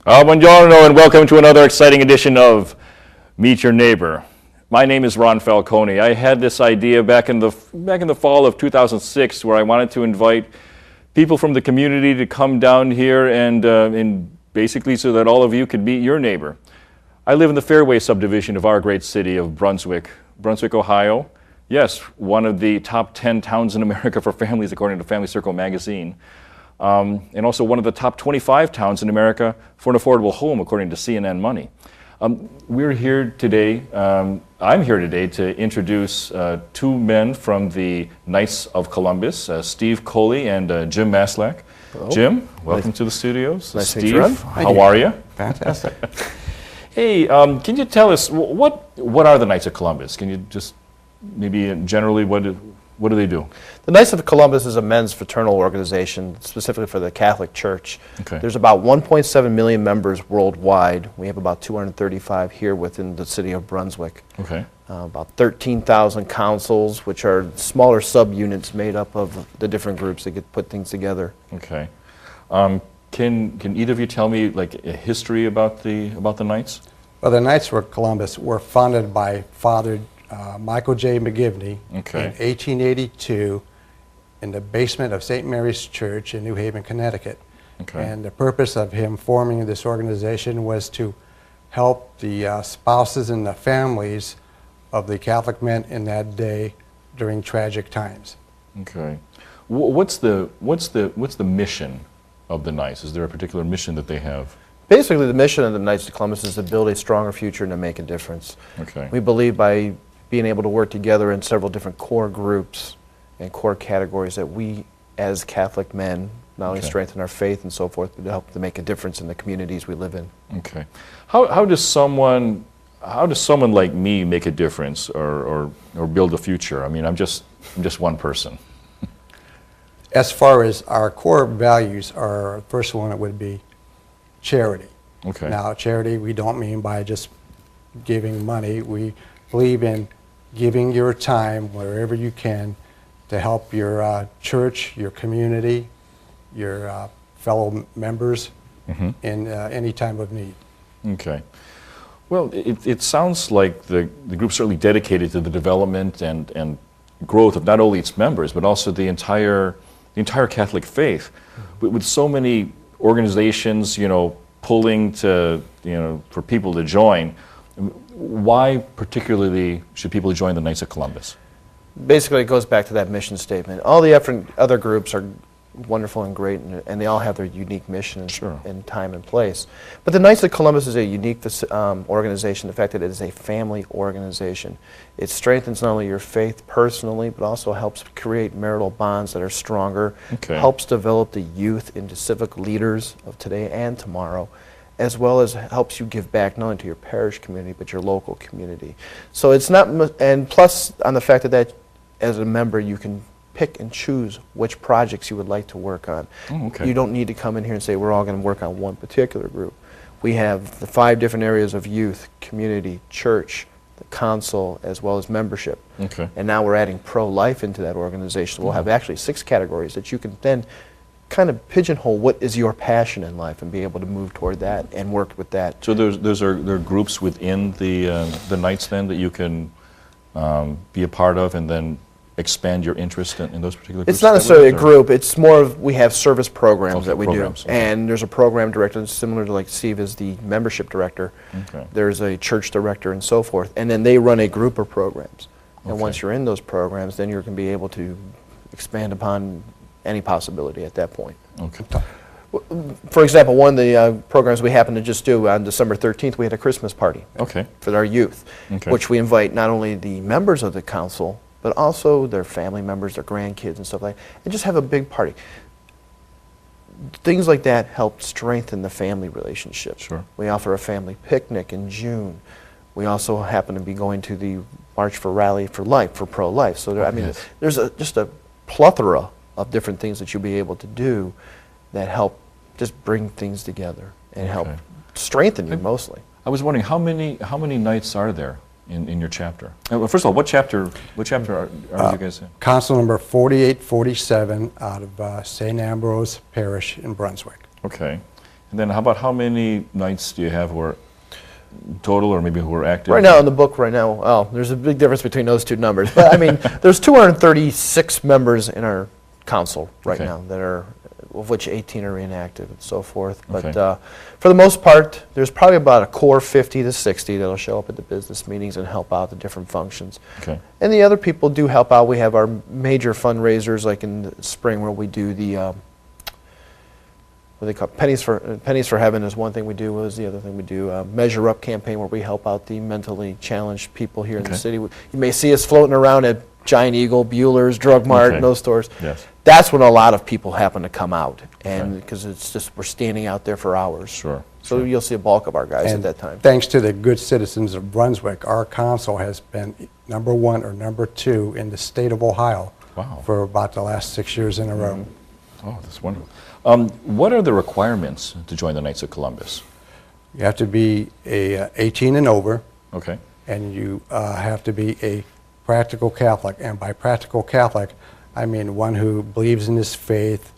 Buongiorno and welcome to another exciting edition of Meet Your Neighbor. My name is Ron Falconi. I had this idea back in the fall of 2006 where I wanted to invite people from the community to come down here and basically so that all of you could meet your neighbor. I live in the Fairway subdivision of our great city of Brunswick, Ohio. Yes, one of the top 10 towns in America for families according to Family Circle magazine. And also one of the top 25 towns in America for an affordable home, according to CNN Money. We're here today, I'm here today to introduce two men from the Knights of Columbus, Steve Coley and Jim Maslach. Hello. Jim, welcome to the studios. Nice Steve, to meet you. how are you? Fantastic. Hey, can you tell us, what are the Knights of Columbus? Can you just, maybe generally, what do they do? The Knights of Columbus is a men's fraternal organization specifically for the Catholic Church. Okay. There's about 1.7 million members worldwide. We have about 235 here within the city of Brunswick. Okay. About 13,000 councils, which are smaller subunits made up of the different groups that get put things together. Okay. Can either of you tell me like a history about the Knights? Well, the Knights of Columbus were founded by Father Michael J. McGivney in 1882 in the basement of St. Mary's Church in New Haven, Connecticut. Okay. And the purpose of him forming this organization was to help the spouses and the families of the Catholic men in that day during tragic times. Okay. What's the mission of the Knights? Is there a particular mission that they have? Basically, the mission of the Knights of Columbus is to build a stronger future and to make a difference. Okay. We believe by being able to work together in several different core groups and core categories that we, as Catholic men, not only strengthen our faith and so forth, but to help to make a difference in the communities we live in. Okay. How does someone like me make a difference or build a future? I mean, I'm just one person. As far as our core values, our first one would be charity. Okay. Now, charity we don't mean by just giving money. We believe in giving your time wherever you can to help your church, your community, your fellow members in any time of need. Okay. Well, it sounds like the group's certainly dedicated to the development and growth of not only its members, but also the entire Catholic faith. With so many organizations, pulling to, for people to join, why particularly should people join the Knights of Columbus? Basically, it goes back to that mission statement. All the other groups are wonderful and great, and they all have their unique mission and time and place. But the Knights of Columbus is a unique organization, the fact that it is a family organization. It strengthens not only your faith personally, but also helps create marital bonds that are stronger, helps develop the youth into civic leaders of today and tomorrow, as well as helps you give back not only to your parish community, but your local community. So it's not, and plus on the fact that as a member you can pick and choose which projects you would like to work on. Oh, okay. You don't need to come in here and say we're all going to work on one particular group. We have the 5 different areas of youth, community, church, the council, as well as membership. Okay. And now we're adding pro-life into that organization. We'll have actually 6 categories that you can then kind of pigeonhole what is your passion in life and be able to move toward that and work with that. So there are groups within the Knights then that you can be a part of and then expand your interest in those particular groups? It's not necessarily a group. It's more of we have service programs that we do. Okay. And there's a program director similar to like Steve is the membership director. Okay. There's a church director and so forth. And then they run a group of programs. And once you're in those programs, then you're going to be able to expand upon any possibility at that point. Okay. For example, one of the programs we happened to just do on December 13th, we had a Christmas party for our youth, which we invite not only the members of the council, but also their family members, their grandkids and stuff like that, and just have a big party. Things like that help strengthen the family relationship. Sure. We offer a family picnic in June. We also happen to be going to the March for Rally for Life, for pro-life. So I mean, there's just a plethora of different things that you'll be able to do that help just bring things together and help strengthen you mostly. I was wondering how many Knights are there in your chapter? Well, first of all, what chapter are you guys in? Council number 4847 out of St. Ambrose Parish in Brunswick. Okay. And then how about how many Knights do you have who are total, or maybe who are active? Right now in the book, well, there's a big difference between those two numbers. But I mean, there's 236 members in our council right Okay. now that are, of which 18 are inactive and so forth. But Okay. for the most part, there's probably about a core 50 to 60 that'll show up at the business meetings and help out the different functions. Okay. And the other people do help out. We have our major fundraisers, like in the spring where we do the what they call Pennies for Heaven is one thing we do. What is the other thing we do? Measure Up campaign, where we help out the mentally challenged people here in the Okay. city. You may see us floating around at Giant Eagle, Bueller's, Drug Mart, Okay. and those stores. Yes. That's when a lot of people happen to come out, and Okay. because it's just we're standing out there for hours. Sure. So you'll see a bulk of our guys at that time. Thanks to the good citizens of Brunswick, our council has been #1 or #2 in the state of Ohio Wow. for about the last 6 years in a row. Oh, that's wonderful. What are the requirements to join the Knights of Columbus? You have to be 18 and over, Okay. and you have to be a practical Catholic. And by practical Catholic, I mean one who believes in his faith,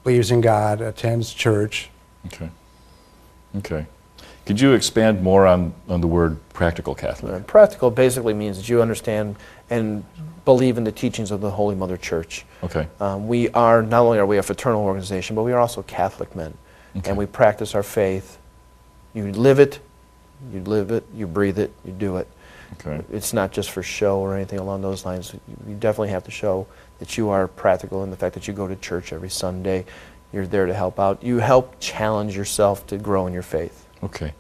believes in God, attends church. Okay. Okay. Could you expand more on the word practical Catholic? Practical basically means that you understand and believe in the teachings of the Holy Mother Church. Okay. We are, not only are we a fraternal organization, but we are also Catholic men. Okay. And we practice our faith. You live it, you breathe it, you do it. Okay. It's not just for show or anything along those lines. You definitely have to show that you are practical in the fact that you go to church every Sunday. You're there to help out. You help challenge yourself to grow in your faith. Okay.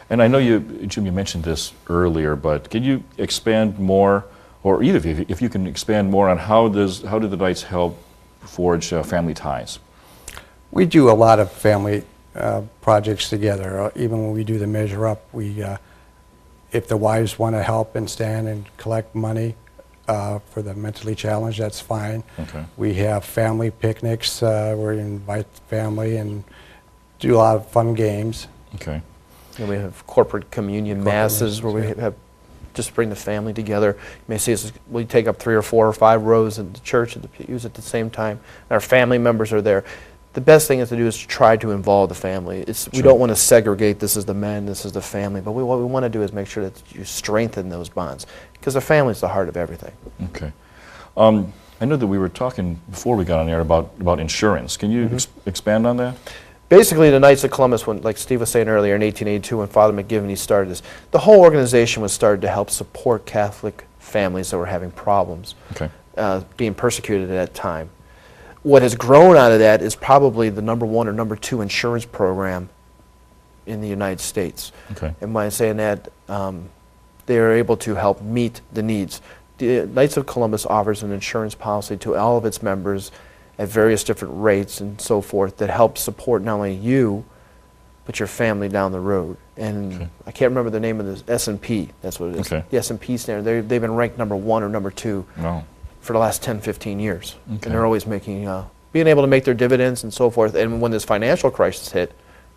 And I know Jim, you mentioned this earlier, but can you expand more, or either of you, if you can expand more on how do the Knights help forge family ties? We do a lot of family projects together. Even when we do the Measure Up, if the wives want to help and stand and collect money for the mentally challenged, that's fine. Okay. We have family picnics where we invite family and do a lot of fun games. Okay. And we have corporate communion masses where we have just bring the family together. You may see us, we take up 3 or 4 or 5 rows at the church at the pews at the same time. And our family members are there. The best thing is to do is to try to involve the family. We don't want to segregate, this is the men, this is the family, but what we want to do is make sure that you strengthen those bonds, because the family is the heart of everything. Okay. I know that we were talking before we got on air about insurance. Can you expand on that? Basically, the Knights of Columbus, like Steve was saying earlier, in 1882, when Father McGivney started this, the whole organization was started to help support Catholic families that were having problems, Okay. being persecuted at that time. What has grown out of that is probably the #1 or #2 insurance program in the United States. Okay. And by saying that, they are able to help meet the needs. The Knights of Columbus offers an insurance policy to all of its members at various different rates and so forth that helps support not only you, but your family down the road. And Okay. I can't remember the name of this, S&P, that's what it is. Okay. The S&P standard, they've been ranked #1 or #2 No. for the last 10, 15 years. Okay. And they're always making, being able to make their dividends and so forth. And when this financial crisis hit,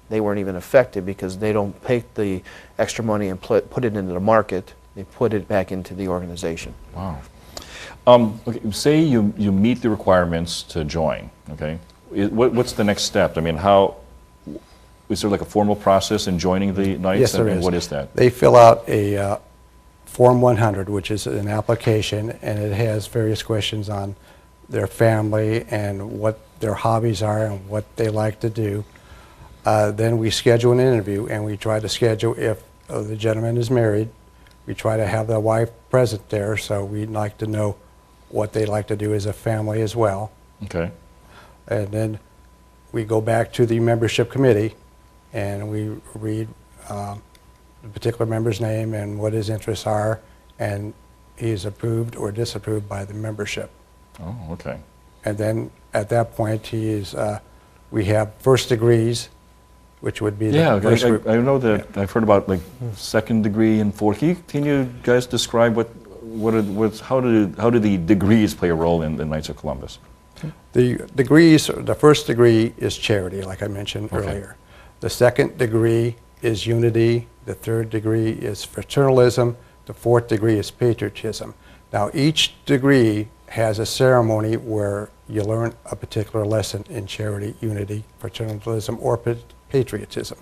they weren't even affected because they don't take the extra money and put it into the market. They put it back into the organization. Wow. Okay, say you meet the requirements to join, okay? What's the next step? I mean, is there like a formal process in joining the Knights? Yes, there and is. What is that? They fill out a Form 100, which is an application, and it has various questions on their family and what their hobbies are and what they like to do. Then we schedule an interview, and we try to schedule, if the gentleman is married, we try to have the wife present there, so we'd like to know what they like to do as a family as well. Okay. And then we go back to the membership committee, and we read the particular member's name and what his interests are, and he's approved or disapproved by the membership. Oh, okay. And then at that point, we have first degrees, which would be Yeah, the first group. I know that I've heard about like second degree and fourth. Can you guys describe how do the degrees play a role in the Knights of Columbus? The degrees, the first degree is charity, like I mentioned Okay. earlier. The second degree is unity. The third degree is fraternalism. The fourth degree is patriotism. Now, each degree has a ceremony where you learn a particular lesson in charity, unity, fraternalism, or patriotism.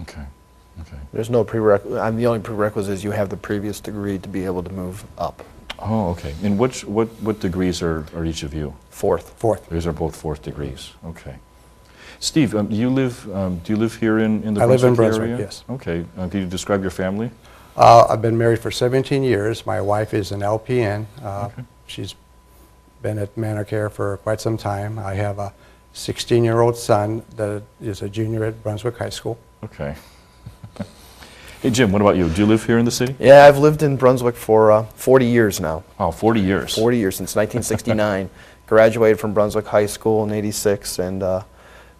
Okay. Okay. There's no prerequisite. The only prerequisite is you have the previous degree to be able to move up. Oh, okay. And what degrees are each of you? Fourth. These are both fourth degrees. Okay. Steve, do you live here in the I live in Brunswick Brunswick, area? yes. Okay. Can you describe your family? I've been married for 17 years. My wife is an LPN. Okay. She's been at Manor Care for quite some time. I have a 16-year-old son that is a junior at Brunswick High School. Okay. Hey, Jim, what about you? Do you live here in the city? Yeah, I've lived in Brunswick for 40 years now. Oh, 40 years. 40 years, since 1969. Graduated from Brunswick High School in '86, and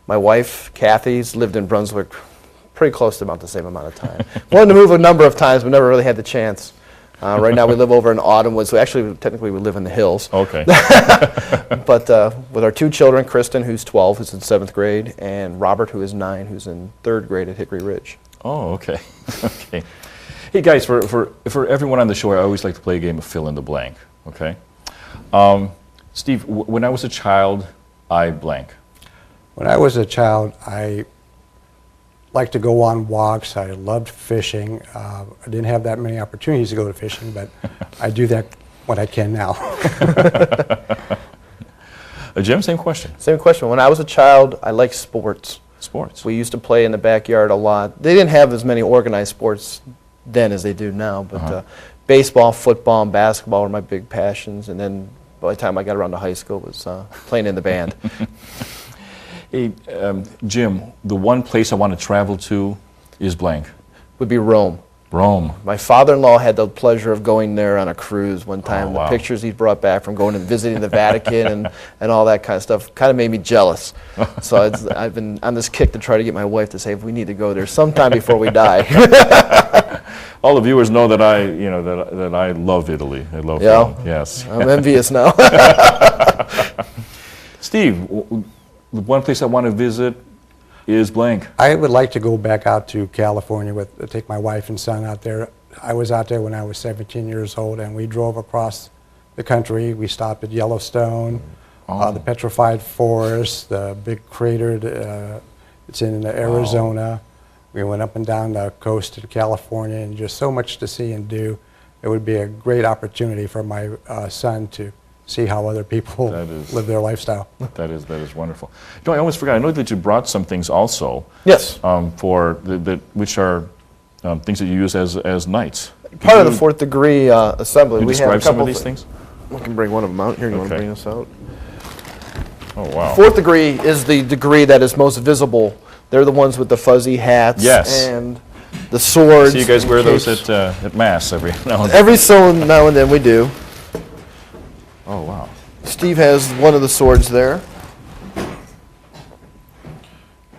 my wife, Kathy's, lived in Brunswick pretty close to about the same amount of time. Wanted to move a number of times, but never really had the chance. Right now we live over in Autumnwood, so actually, technically we live in the hills. Okay. But with our two children, Kristen, who's 12, who's in 7th grade, and Robert, who is 9, who's in 3rd grade at Hickory Ridge. Oh, okay. Okay. Hey, guys, for everyone on the show, I always like to play a game of fill in the blank, okay? Steve, when I was a child, I blank. When I was a child, I liked to go on walks. I loved fishing. I didn't have that many opportunities to go to fishing, but I do that when I can now. Jim, same question. Same question. When I was a child, I liked sports. Sports. We used to play in the backyard a lot. They didn't have as many organized sports then as they do now, but baseball, football, and basketball were my big passions. And then by the time I got around to high school, it was playing in the band. Hey, Jim, the one place I want to travel to is blank. Would be Rome. Rome. My father-in-law had the pleasure of going there on a cruise one time. Oh, wow. The pictures he brought back from going and visiting the Vatican and all that kind of stuff kind of made me jealous. So I've been on this kick to try to get my wife to say, we need to go there sometime before we die. All the viewers know that I love Italy. I love Rome. Yes. I'm envious now. Steve, the one place I want to visit is blank. I would like to go back out to California take my wife and son out there. I was out there when I was 17 years old, and we drove across the country. We stopped at Yellowstone, the petrified forest, the big crater. It's in Arizona. We went up and down the coast of California, and just so much to see and do. It would be a great opportunity for my son to see how other people live their lifestyle. That is wonderful. You know, I almost forgot. I know that you brought some things also. Yes. For which are things that you use as knights. Part of the 4th degree assembly. Can you We have a describe some couple of these things? We can bring one of them out. Here, you want to Okay. bring this out? Oh, wow. 4th degree is the degree that is most visible. They're the ones with the fuzzy hats Yes. and the swords. So you guys and wear those capes. at Mass every now and then? Every so now and then we do. Oh, wow. Steve has one of the swords there.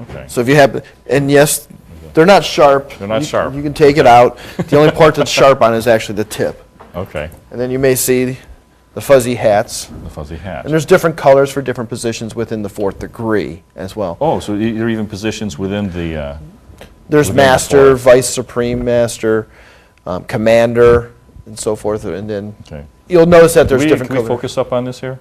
Okay. So if you have, and yes, they're not sharp. They're not sharp. You can take it out. The only part that's sharp on is actually the tip. Okay. And then you may see the fuzzy hats. The fuzzy hat. And there's different colors for different positions within the 4th degree as well. Oh, so there are even positions within the... There's within the master, fourth. vice supreme master, commander, and so forth. And then Okay. you'll notice that there's different Can we colors. focus up on this here?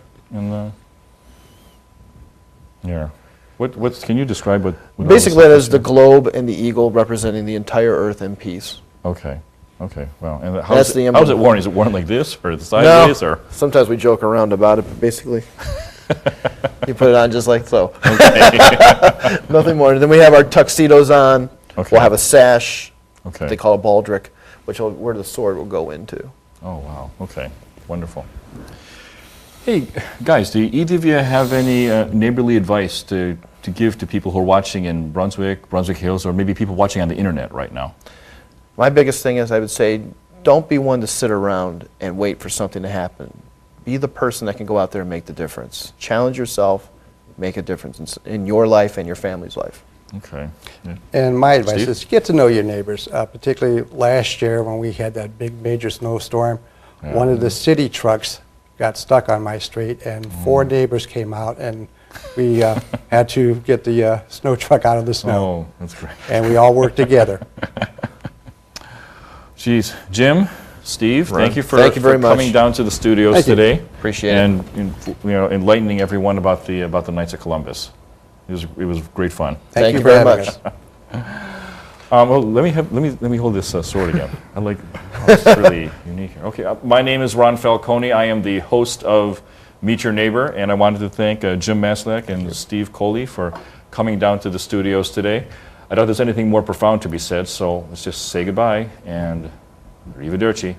Here. Can you describe what all Basically, this that is is the here? globe and the eagle representing the entire earth in peace. Okay. Okay. Well, and That's how's the it emblem. worn? Is it worn like this, or the No, sideways, or? sometimes we joke around about it, but basically, you put it on just like so. Nothing more. And then we have our tuxedos on. Okay. We'll have a sash. Okay. They call it baldric, where the sword will go into. Oh, wow. Okay. Wonderful. Hey, guys, do either of you have any neighborly advice to give to people who are watching in Brunswick Hills, or maybe people watching on the internet right now? My biggest thing is I would say, don't be one to sit around and wait for something to happen. Be the person that can go out there and make the difference. Challenge yourself, make a difference in your life and your family's life. Okay. Yeah. And my advice Steve? is get to know your neighbors, particularly last year when we had that big major snowstorm. Yeah. One of the city trucks got stuck on my street, and 4 neighbors came out, and we had to get the snow truck out of the snow. Oh, that's great. And we all worked together. Geez, Jim, Steve, Ron, thank you for, thank you very for coming much. down to the studios Thank you. today. Appreciate it. And enlightening everyone about the Knights of Columbus. It was great fun. Thank you for very having much. us. Well, let me hold this sword again. I like it's really unique here. Okay, my name is Ron Falconi. I am the host of Meet Your Neighbor, and I wanted to thank Jim Maslak and Steve Coley for coming down to the studios today. I doubt there's anything more profound to be said, so let's just say goodbye and arrivederci.